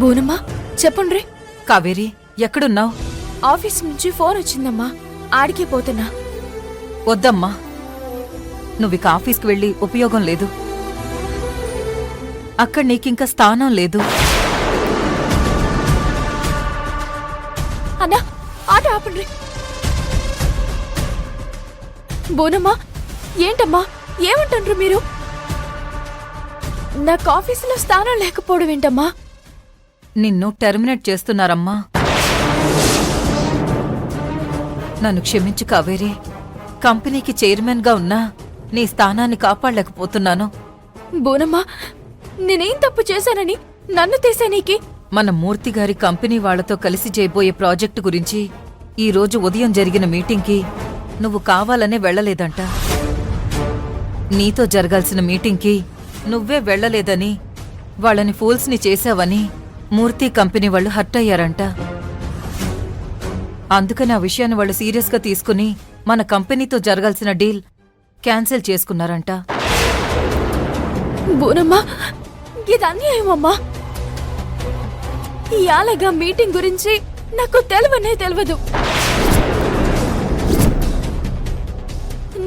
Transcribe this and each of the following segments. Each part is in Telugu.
బోనమ్మా చెప్పండ్రి. కావేరి ఎక్కడున్నావు? ఆఫీస్ నుంచి ఫోన్ వచ్చిందమ్మా, ఆడికే పోతున్నా. వద్దమ్మా, నువ్విక ఆఫీస్కి వెళ్ళి ఉపయోగం లేదు. అక్కడ నీకింక స్థానం లేదు. అన్నా ఆట ఆపండ్రి. బోనమ్మా ఏంటమ్మా ఏమంటారు మీరు? నాకు ఆఫీసులో స్థానం లేకపోవడం ఏంటమ్మా? నిన్ను టెర్మినేట్ చేస్తున్నారమ్మా. నన్ను క్షమించు కావేరి, కంపెనీకి చైర్మన్ గా ఉన్నా నీ స్థానాన్ని కాపాడలేకపోతున్నాను. బోనమ్మా నేనేం తప్పు చేశానని నన్ను తీసేనీకి? మన మూర్తిగారి కంపెనీ వాళ్లతో కలిసి చేయబోయే ప్రాజెక్టు గురించి ఈ రోజు ఉదయం జరిగిన మీటింగ్కి నువ్వు కావాలనే వెళ్లలేదంట. నీతో జరగాల్సిన మీటింగ్కి నువ్వే వెళ్లలేదని, వాళ్ళని ఫూల్స్ని చేశావని మూర్తి కంపెనీ వాళ్ళు హర్ట్ అయ్యారంట. అందుకని ఆ విషయాన్ని వాళ్ళు సీరియస్గా తీసుకుని మన కంపెనీతో జరగాల్సిన డీల్ క్యాన్సిల్ చేసుకున్నారంట. బోనమ్మా ఇది అన్యాయమమ్మా. ఇయాలగా మీటింగ్ గురించి నాకు తెలియదు.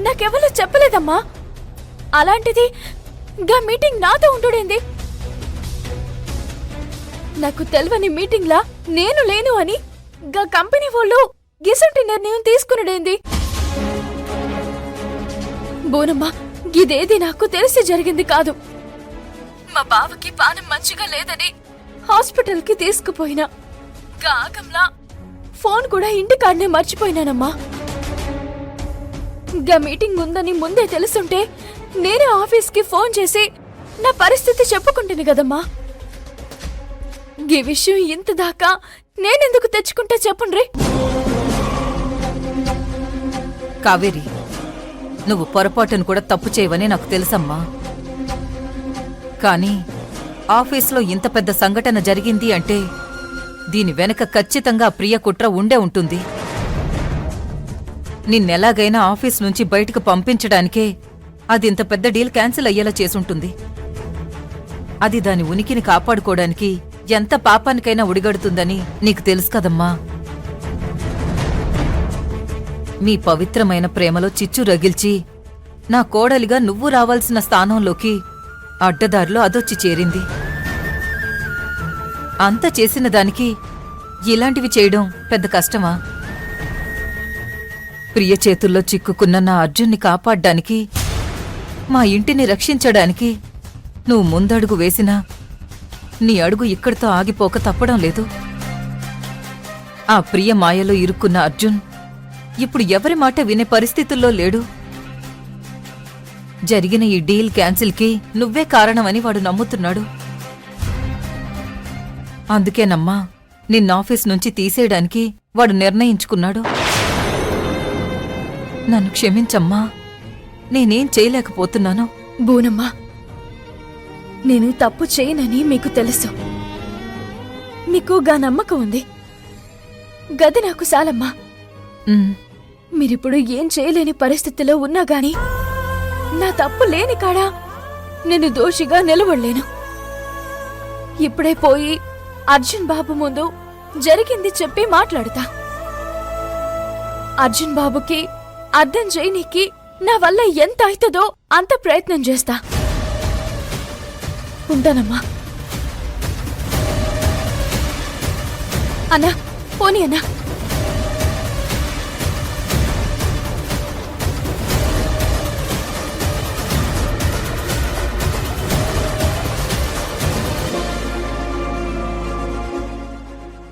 నాకెవరూ చెప్పలేదమ్మా. అలాంటిది గా మీటింగ్ నాతో ఉంటుడేంది? నాకు తెలియని మీటింగ్లా నేను లేను అని గా కంపెనీ వాళ్ళు గిసంటి నిర్ణయం తీసుకున్నాడేంది? బోనమ్మా ఇదేది నాకు తెలిసి జరిగింది కాదు. మా బావకి పానం మంచిగా లేదని హాస్పిటల్కి తీసుకుపోయినా గాగంలా ఫోన్ కూడా ఇంటికాడనే మర్చిపోయినానమ్మా. గా మీటింగ్ ఉందని ముందే తెలుసుంటే నేనే ఆఫీస్కి ఫోన్ చేసి నా పరిస్థితి చెప్పుకుంటుంది కదమ్మా. ఈ విషయం ఇంత దాకా నేనెందుకు తెచ్చుకుంటా చెప్పండ్రి. కావేరి, నువ్వు పొరపాటును కూడా తప్పు చేయవని నాకు తెలుసమ్మా. కానీ ఆఫీస్లో ఇంత పెద్ద సంఘటన జరిగింది అంటే దీని వెనక ఖచ్చితంగా ప్రియ కుట్ర ఉండే ఉంటుంది. నిన్నెలాగైనా ఆఫీస్ నుంచి బయటకు పంపించడానికే అది ఇంత పెద్ద డీల్ క్యాన్సిల్ అయ్యేలా చేసుంటుంది. అది దాని ఉనికిని కాపాడుకోవడానికి ఎంత పాపానికైనా ఉడిగడుతుందని నీకు తెలుసు కదమ్మా. మీ పవిత్రమైన ప్రేమలో చిచ్చు రగిల్చి నా కోడలిగా నువ్వు రావాల్సిన స్థానంలోకి అడ్డదారిలో అదొచ్చి చేరింది. అంత చేసిన దానికి ఇలాంటివి చేయడం పెద్ద కష్టమా? ప్రియ చేతుల్లో చిక్కుకున్న నా అర్జున్ని కాపాడ్డానికి, మా ఇంటిని రక్షించడానికి నువ్వు ముందడుగు వేసినా నీ అడుగు ఇక్కడితో ఆగిపోక తప్పడం లేదు. ఆ ప్రియ మాయలో ఇరుక్కున్న అర్జున్ ఇప్పుడు ఎవరి మాట వినే పరిస్థితుల్లో లేడు. జరిగిన ఈ డీల్ క్యాన్సిల్కి నువ్వే కారణమని వాడు నమ్ముతున్నాడు. అందుకేనమ్మా నిన్నాఫీస్ నుంచి తీసేయడానికి వాడు నిర్ణయించుకున్నాడు. నన్ను క్షమించమ్మా, నేనేం చేయలేకపోతున్నాను. బోనమ్మా నేను తప్పు చేయనని మీకు తెలుసు. మీకు గా నమ్మకం ఉంది. గది నాకు సాలమ్మా. మీరిప్పుడు ఏం చేయలేని పరిస్థితిలో ఉన్నా గాని నా తప్పు లేని కాడా నేను దోషిగా నిలబడలేను. ఇప్పుడే పోయి అర్జున్ బాబు ముందు జరిగింది చెప్పి మాట్లాడుతా. అర్జున్ బాబుకి అర్థం చేయనీకి నా వల్ల ఎంత అవుతుందో అంత ప్రయత్నం చేస్తా. ఉంటానమ్మా. అన్నా పోనీ అన్నా.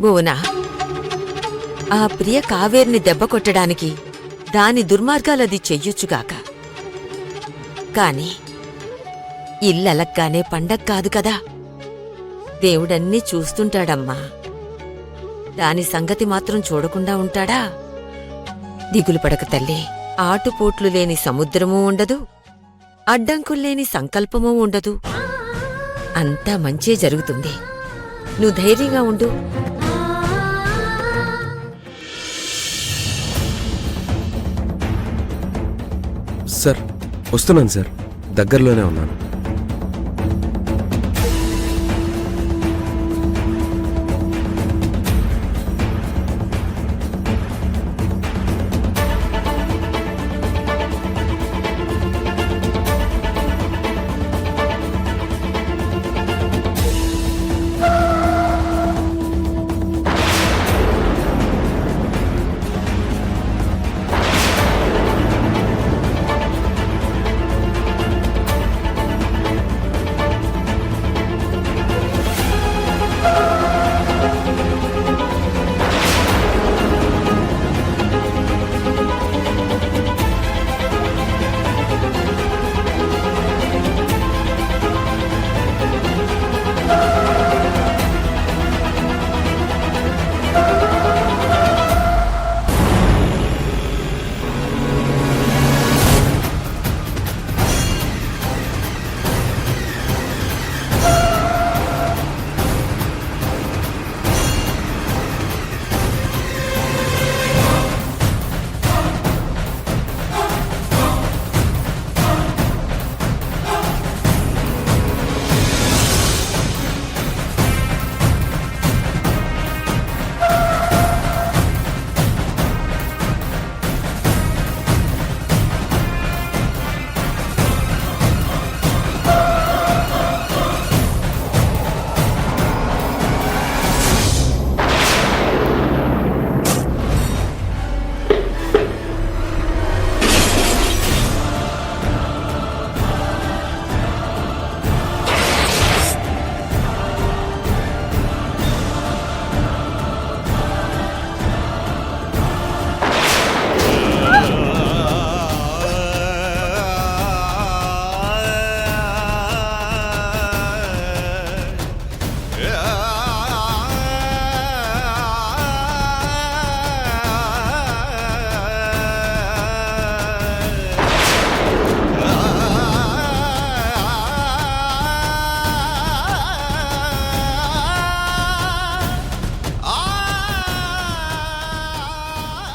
బోనా, ఆ ప్రియ కావేరిని దెబ్బ కొట్టడానికి దాని దుర్మార్గాలది చెయ్యొచ్చుగాక. కాని ఇల్లలగ్గానే పండగ కాదు కదా. దేవుడన్నీ చూస్తుంటాడమ్మా. దాని సంగతి మాత్రం చూడకుండా ఉంటాడా? దిగులు పడక తల్లి. ఆటుపోట్లు లేని సముద్రమూ ఉండదు, అడ్డంకుల్లేని సంకల్పమూ ఉండదు. అంతా మంచే జరుగుతుంది. నువ్వు ధైర్యంగా ఉండు. సార్ వస్తున్నాను సార్, దగ్గరలోనే ఉన్నాను.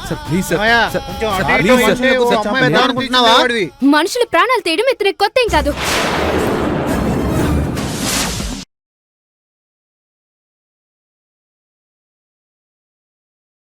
Sir please sir Maya, sir, కొంచెం సార్, అటు ఇటు ప్లీజ్ సార్. ఉంటే ఓ సార్, అమ్మాయి చెప్పండి. అనుకుంటున్నావా? మనుషుల ప్రాణాలు తీయడం ఇతని కొత్త ఏం కాదు.